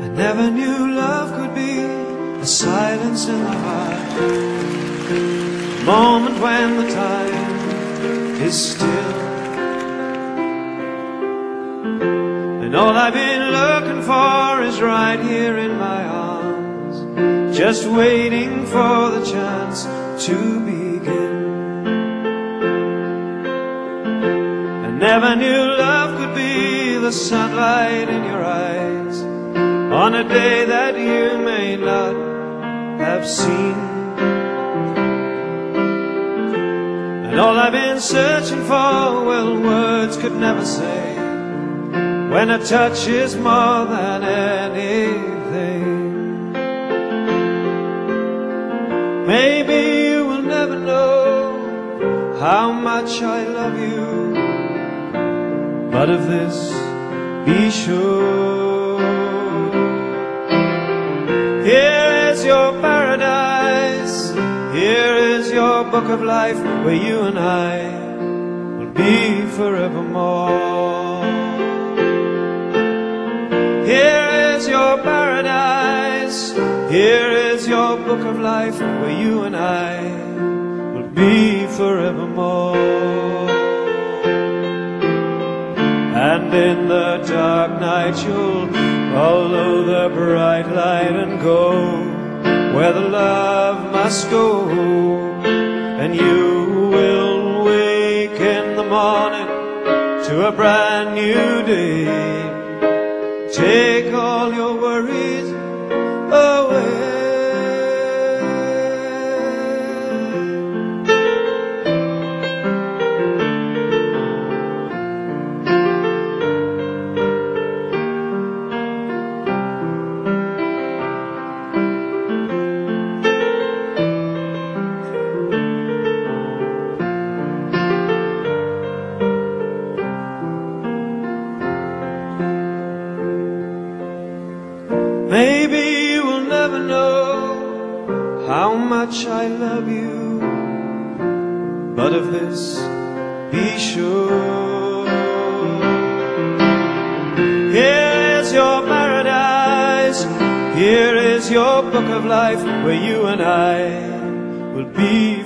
I never knew love could be a silence in the heart, a moment when the time is still, and all I've been looking for is right here in my arms, just waiting for the chance to begin. I never knew love could be the sunlight in your eyes on a day that you may not have seen. And all I've been searching for, well, words could never say, when a touch is more than anything. Maybe you will never know how much I love you, but of this be sure. Here is your paradise, here is your book of life, where you and I will be forevermore. Here is your paradise, here is your book of life, where you and I will be forevermore. And in the dark night you'll follow the bright light and go where the love must go, and you will wake in the morning to a brand new day. Take all your worries away. Maybe you will never know how much I love you, but of this be sure. Here is your paradise, here is your book of life, where you and I will be